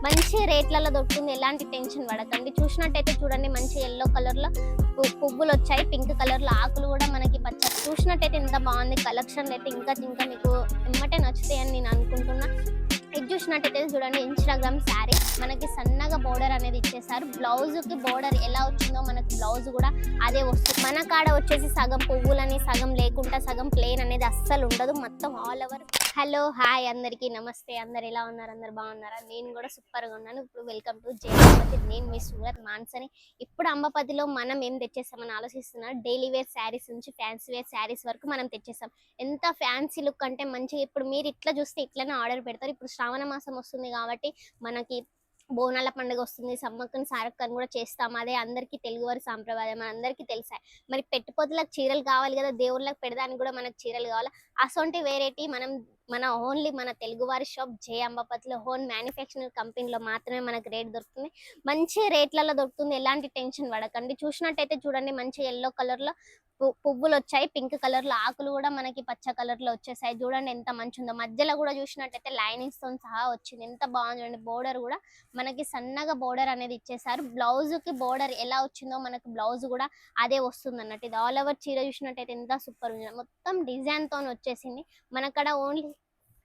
మంచి రేట్లలో దొరుకుతుంది. ఎలాంటి టెన్షన్ పడకండి. చూసినట్టయితే చూడండి, మంచి యెల్లో కలర్‌లో పువ్వులు వచ్చాయి. పింక్ కలర్‌లో ఆకులు కూడా మనకి పచ్చ. చూసినట్టయితే ఎంత బాగుంది. కలెక్షన్‌లు అయితే ఇంకా ఇంకా మీకు ఎమ్మటే నచ్చుతాయని నేను అనుకుంటున్నా. ఇది చూసినట్టయితే చూడండి, ఇన్‌స్టాగ్రామ్ శారీ మనకి సన్నగా బోర్డర్ అనేది ఇచ్చేసారు. బ్లౌజ్‌కి బోర్డర్ ఎలా వచ్చిందో మనకి బ్లౌజ్ కూడా అదే వస్తుంది. మన కాడ వచ్చేసి సగం పువ్వులని, సగం లేకుండా సగం ప్లెయిన్ అనేది అస్సలు ఉండదు. మొత్తం ఆల్ ఓవర్. హలో, హాయ్ అందరికీ నమస్తే. అందరు ఎలా ఉన్నారు? అందరు బాగున్నారా? నేను కూడా సూపర్గా ఉన్నాను. ఇప్పుడు వెల్కమ్ టు జై అంబపతి. నేను మీ సూరత్ మాన్సని. ఇప్పుడు అంబపతిలో మనం ఏం తెచ్చేసామని ఆలోచిస్తున్నారు. డైలీ వేర్ శారీస్ నుంచి ఫ్యాన్సీ వేర్ శారీస్ వరకు మనం తెచ్చేసాం. ఎంత ఫ్యాన్సీ లుక్ అంటే మంచిగా. ఇప్పుడు మీరు ఇట్లా చూస్తే ఇట్లనే ఆర్డర్ పెడతారు. ఇప్పుడు శ్రావణ మాసం వస్తుంది కాబట్టి మనకి బోనాల పండుగ వస్తుంది. సమ్మక్కని సారక్కని కూడా చేస్తాం. అదే అందరికీ తెలుగువారి సాంప్రదాయం అని అందరికీ తెలుసాయి. మరి పెట్టుపోతులకు చీరలు కావాలి కదా, దేవుళ్ళకి పెడడానికి కూడా మనకు చీరలు కావాలి. అసొంటి వేరేటి మన ఓన్లీ మన తెలుగువారి షాప్ జే అంబపతిలో హోన్ మ్యానుఫ్యాక్చరింగ్ కంపెనీలో మాత్రమే మనకు రేట్ దొరుకుతుంది. మంచి రేట్లలో దొరుకుతుంది. ఎలాంటి టెన్షన్ పడకండి. చూసినట్టయితే చూడండి, మంచి యెల్లో కలర్‌లో పువ్వులు వచ్చాయి. పింక్ కలర్‌లో ఆకులు కూడా మనకి పచ్చ కలర్‌లో వచ్చేసాయి. చూడండి ఎంత మంచిగుందో. మధ్యలో కూడా చూసినట్టయితే లైనింగ్స్‌తోని సహా వచ్చింది. ఎంత బాగుంది చూడండి. బోర్డర్ కూడా మనకి సన్నగా బోర్డర్ అనేది ఇచ్చేసారు. బ్లౌజ్‌కి బోర్డర్ ఎలా వచ్చిందో మనకు బ్లౌజ్ కూడా అదే వస్తుందన్నట్టు. ఇది ఆల్ ఓవర్ చీర చూసినట్టయితే ఎంత సూపర్ ఉంది. మొత్తం డిజైన్‌తోని వచ్చేసింది. మనకడ ఓన్లీ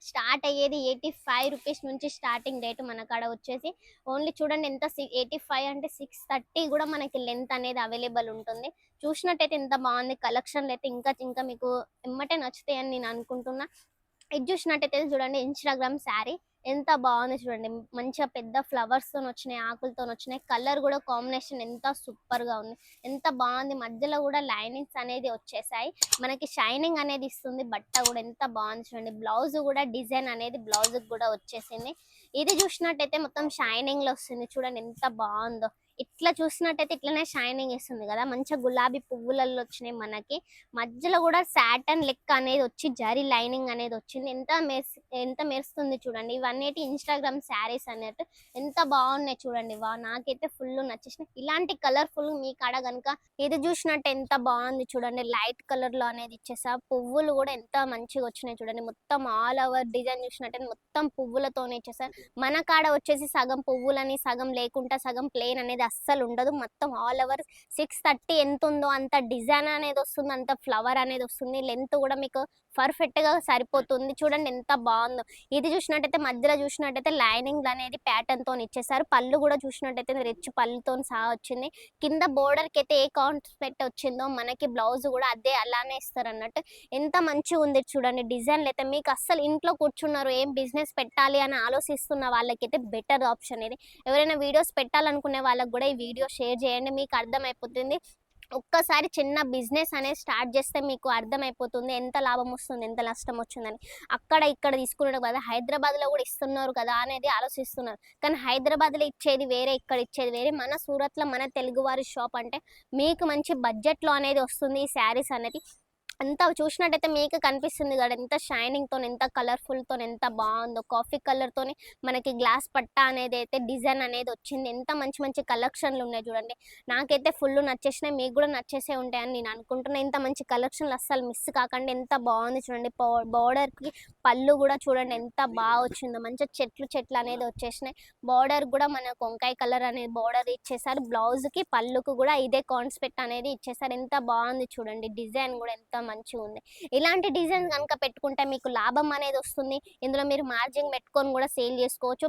స్టార్ట్ అయ్యేది 85 రూపీస్ నుంచి స్టార్టింగ్ రేట్. మన కాడ వచ్చేసి ఓన్లీ చూడండి ఎంత 85 అంటే 630 కూడా మనకి లెంత్ అనేది అవైలబుల్ ఉంటుంది. చూసినట్టయితే ఎంత బాగుంది. కలెక్షన్లు అయితే ఇంకా ఇంకా మీకు ఎమ్మటే నచ్చుతాయని నేను అనుకుంటున్నా. ఇది చూసినట్టయితే చూడండి, ఇన్‌స్టాగ్రామ్ శారీ ఎంత బాగుంది చూడండి. మంచిగా పెద్ద ఫ్లవర్స్‌తోని వచ్చినాయి, ఆకులతోని వచ్చినాయి. కలర్ కూడా కాంబినేషన్ ఎంత సూపర్‌గా ఉంది. ఎంత బాగుంది. మధ్యలో కూడా లైనింగ్స్ అనేది వచ్చేసాయి. మనకి షైనింగ్ అనేది ఇస్తుంది. బట్ట కూడా ఎంత బాగుంది చూడండి. బ్లౌజ్ కూడా డిజైన్ అనేది బ్లౌజ్‌కి కూడా వచ్చేసింది. ఇది చూసినట్టయితే మొత్తం షైనింగ్‌లో వస్తుంది. చూడండి ఎంత బాగుందో. ఇట్లా చూసినట్టయితే ఇట్లనే షైనింగ్ ఇస్తుంది కదా. మంచిగా గులాబీ పువ్వులలో వచ్చినాయి మనకి. మధ్యలో కూడా సాటన్ లెక్క అనేది వచ్చి జరీ లైనింగ్ అనేది వచ్చింది. ఎంత మెరుస్తుంది చూడండి. ఇవన్నీ ఇన్‌స్టాగ్రామ్ శారీస్ అన్నట్టు ఎంత బాగున్నాయి చూడండి. నాకైతే ఫుల్ నచ్చేసినాయి. ఇలాంటి కలర్‌ఫుల్ మీ కాడ గనుక ఇది చూసినట్టు ఎంత బాగుంది చూడండి. లైట్ కలర్‌లో అనేది ఇచ్చేసా. పువ్వులు కూడా ఎంత మంచిగా వచ్చినాయి చూడండి. మొత్తం ఆల్ ఓవర్ డిజైన్ చూసినట్టయితే మొత్తం పువ్వులతోనే ఇచ్చేసారు. మన కాడ వచ్చేసి సగం పువ్వులని, సగం లేకుండా సగం ప్లెయిన్ అనేది అస్సలు ఉండదు. మొత్తం ఆల్ ఓవర్ 630 ఎంత ఉందో అంత డిజైన్ అనేది వస్తుంది. అంత ఫ్లవర్ అనేది వస్తుంది. లెంత్ కూడా మీకు పర్ఫెక్ట్‌గా సరిపోతుంది. చూడండి ఎంత బాగుందో. ఇది చూసినట్టయితే మధ్యలో చూసినట్టయితే లైనింగ్ అనేది ప్యాటర్న్‌తోని ఇచ్చేసారు. పళ్ళు కూడా చూసినట్టయితే రిచ్ పళ్ళుతోని సహా వచ్చింది. కింద బోర్డర్‌కి అయితే ఏ కాన్సెప్ట్ వచ్చిందో మనకి బ్లౌజ్ కూడా అదే అలానే ఇస్తారన్నట్టు. ఎంత మంచిగుంది చూడండి. డిజైన్‌లు అయితే మీకు అస్సలు ఇంట్లో కూర్చున్నారు, ఏం బిజినెస్ పెట్టాలి అని ఆలోచిస్తున్న వాళ్ళకైతే బెటర్ ఆప్షన్ ఇది. ఎవరైనా వీడియోస్ పెట్టాలనుకునే వాళ్ళకి కూడా ఈ వీడియో షేర్ చేయండి. మీకు అర్థమైపోతుంది. ఒక్కసారి చిన్న బిజినెస్ అనేది స్టార్ట్ చేస్తే మీకు అర్థమైపోతుంది ఎంత లాభం వస్తుంది, ఎంత నష్టం వచ్చిందని. అక్కడ ఇక్కడ తీసుకున్నాడు కదా, హైదరాబాద్లో కూడా ఇస్తున్నారు కదా అనేది ఆలోచిస్తున్నారు. కానీ హైదరాబాద్లో ఇచ్చేది వేరే, ఇక్కడ ఇచ్చేది వేరే. మన సూరత్లో మన తెలుగువారి షాప్ అంటే మీకు మంచి బడ్జెట్లో అనేది వస్తుంది ఈ శారీస్ అనేది. అంతా చూసినట్టయితే మీకు కనిపిస్తుంది కదా ఎంత షైనింగ్‌తోని, ఎంత కలర్‌ఫుల్‌తోని ఎంత బాగుందో. కాఫీ కలర్‌తోని మనకి గ్లాస్ పట్టా అనేది అయితే డిజైన్ అనేది వచ్చింది. ఎంత మంచి మంచి కలెక్షన్‌లు ఉన్నాయి చూడండి. నాకైతే ఫుల్ నచ్చేసినాయి. మీకు కూడా నచ్చేసే ఉంటాయని నేను అనుకుంటున్నా. ఇంత మంచి కలెక్షన్‌లు అస్సలు మిస్ కాకండి. ఎంత బాగుంది చూడండి. బోర్డర్‌కి పళ్ళు కూడా చూడండి ఎంత బాగా వచ్చిందో. మంచిగా చెట్లు అనేది వచ్చేసినాయి. బోర్డర్ కూడా మనకు వంకాయ కలర్ అనేది బోర్డర్ ఇచ్చేసారు. బ్లౌజ్‌కి పళ్ళుకు కూడా ఇదే కాన్సెప్ట్ అనేది ఇచ్చేసారు. ఎంత బాగుంది చూడండి. డిజైన్ కూడా ఎంత మంచిగుంది. ఇలాంటి డిజైన్ గనుక పెట్టుకుంటే మీకు లాభం అనేది వస్తుంది. ఇందులో మీరు మార్జిన్ పెట్టుకొని కూడా సేల్ చేసుకోవచ్చు.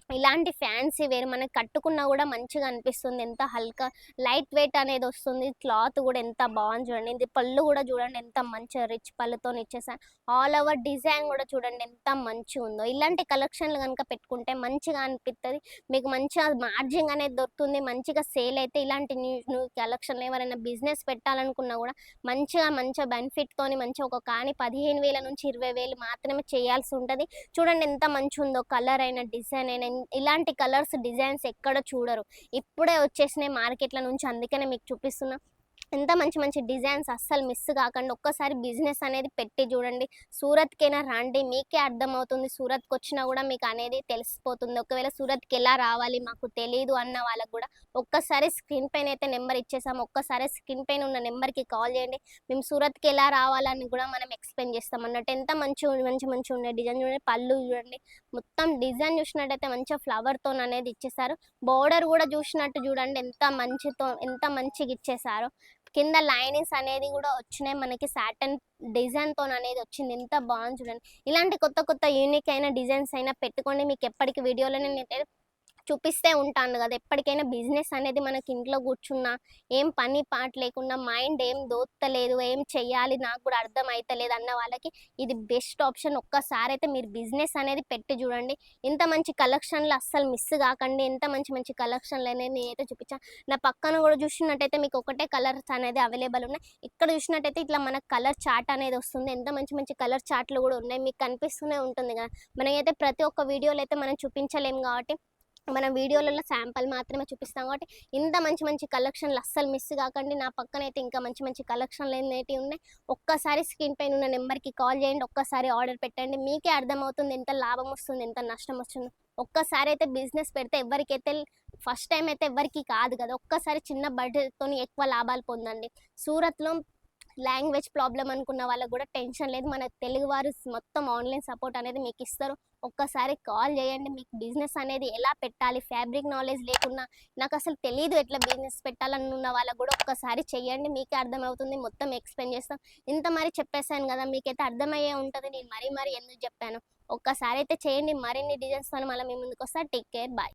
ఇలాంటి ఫ్యాన్సీ వేర్ మనకి కట్టుకున్నా కూడా మంచిగా అనిపిస్తుంది. ఎంత హల్కా లైట్ వెయిట్ అనేది వస్తుంది. క్లాత్ కూడా ఎంత బాగుంది చూడండి. ఇది పళ్ళు కూడా చూడండి ఎంత మంచిగా రిచ్ పళ్ళుతోని ఇచ్చేసాను. ఆల్ ఓవర్ డిజైన్ కూడా చూడండి ఎంత మంచిగా ఉందో. ఇలాంటి కలెక్షన్లు కనుక పెట్టుకుంటే మంచిగా అనిపిస్తుంది. మీకు మంచిగా మార్జిన్ అనేది దొరుకుతుంది. మంచిగా సేల్ అయితే ఇలాంటి న్యూ కలెక్షన్లు ఎవరైనా బిజినెస్ పెట్టాలనుకున్నా కూడా మంచిగా బెనిఫిట్‌తోని మంచిగా ఒక కానీ 15,000 నుంచి 20,000 మాత్రమే చేయాల్సి ఉంటది. చూడండి ఎంత మంచిగుందో. కలర్ అయినా, డిజైన్ అయినా ఇలాంటి కలర్స్, డిజైన్స్ ఎక్కడ చూడరు. ఇప్పుడే వచ్చేసినాయి మార్కెట్‌ల నుంచి. అందుకనే మీకు చూపిస్తున్నా. ఎంత మంచి మంచి డిజైన్స్ అస్సలు మిస్ కాకండి. ఒక్కసారి బిజినెస్ అనేది పెట్టి చూడండి. సూరత్‌కైనా రండి. మీకే అర్థమవుతుంది. సూరత్‌కొచ్చినా గూడా మీకనేది తెలిసిపోతుంది. ఒకవేళ సూరత్‌కి ఎలా రావాలి మాకు తెలీదు అన్న వాళ్ళకి గూడా ఒక్కసారి స్క్రీన్ పైనయితే నెంబర్ ఇచ్చేసాము. ఒక్కసారి స్క్రీన్ పైన ఉన్న నెంబర్‌కి కాల్ చేయండి. మేము సూరత్‌కి ఎలా రావాలని గూడా మనం ఎక్స్‌ప్లెయిన్ చేస్తామన్నట్టు. ఎంత మంచిగున్నాయి డిజైన్ చూడండి. పళ్ళు చూడండి. మొత్తం డిజైన్ చూసినట్టయితే మంచిగా ఫ్లవర్‌తోననేది ఇచ్చేసారు. బోర్డర్ గూడా చూసినట్టు చూడండి ఎంత మంచిగిచ్చేసారో. కింద లైనింగ్స్ అనేది గూడా వచ్చినాయి. మనకి సాటన్ డిజైన్‌తోననేది వచ్చింది. ఎంత బావుంది చూడండి. ఇలాంటి కొత్త కొత్త యూనిక్ అయిన డిజైన్స్ అయినా పెట్టుకోండి. మీకెప్పటికి వీడియోలో నేనైతే చూపిస్తే ఉంటాను గదా! ఎప్పటికైనా బిజినెస్ అనేది మనకి ఇంట్లో కూర్చున్నా, ఏం పని పాట లేకుండా, మైండ్ ఏం దోత్తలేదు, ఏం చెయ్యాలి నాకు గూడా అర్థమైతలేదు అన్న వాళ్ళకి ఇది బెస్ట్ ఆప్షన్. ఒక్కసారైతే మీరు బిజినెస్ అనేది పెట్టి జూడండి. ఇంత మంచి కలెక్షన్‌లు అస్సలు మిస్ గాకండి. ఎంత మంచి మంచి కలెక్షన్‌లనేవి నేనైతే చూపిచ్చా. నా పక్కన గూడా చూస్తున్నట్టయితే మీకు ఒకటే కలర్స్ అనేది అవైలబుల్ ఉన్నాయి. ఇక్కడ చూసినట్టయితే ఇట్లా మనకు కలర్ చార్ట్ అనేది వస్తుంది. ఎంత మంచి మంచి కలర్ చార్ట్‌లు గూడా ఉన్నాయి. మీకు కనిపిస్తూనే ఉంటుంది గదా! మనమైతే ప్రతి ఒక్క వీడియోలో అయితే మనం చూపించలేము గాబట్టి మనం వీడియోలలో శాంపుల్ మాత్రమే చూపిస్తాం కాబట్టి ఇంత మంచి మంచి కలెక్షన్లు అస్సలు మిస్ కాకండి. నా పక్కనైతే ఇంకా మంచి మంచి కలెక్షన్లు అనేటివి ఉన్నాయి. ఒక్కసారి స్క్రీన్ పైన ఉన్న నెంబర్కి కాల్ చేయండి. ఒక్కసారి ఆర్డర్ పెట్టండి. మీకే అర్థమవుతుంది ఎంత లాభం వస్తుంది, ఎంత నష్టం వస్తుందో. ఒక్కసారి అయితే బిజినెస్ పెడితే ఎవరికైతే ఫస్ట్ టైం అయితే ఎవరికి కాదు కదా. ఒక్కసారి చిన్న బడ్జెట్తో ఎక్కువ లాభాలు పొందండి. సూరత్లో లాంగ్వేజ్ ప్రాబ్లమ్ అనుకున్న వాళ్ళకి కూడా టెన్షన్ లేదు. మన తెలుగు వారు మొత్తం ఆన్లైన్ సపోర్ట్ అనేది మీకు ఇస్తారు. ఒక్కసారి కాల్ చేయండి. మీకు బిజినెస్ అనేది ఎలా పెట్టాలి, ఫ్యాబ్రిక్ నాలెడ్జ్ లేకున్నా నాకు అసలు తెలీదు ఎట్లా బిజినెస్ పెట్టాలని ఉన్న వాళ్ళకి కూడా ఒక్కసారి చెయ్యండి. మీకే అర్థమవుతుంది. మొత్తం ఎక్స్ప్లెయిన్ చేస్తాం. ఇంత మరి చెప్పేసాను కదా, మీకైతే అర్థమయ్యే ఉంటుంది. నేను మరీ ఎందుకు చెప్పాను. ఒక్కసారి అయితే చేయండి. మరిన్ని డిజైన్స్తో మళ్ళీ మీ ముందుకు వస్తా. Take care. బాయ్.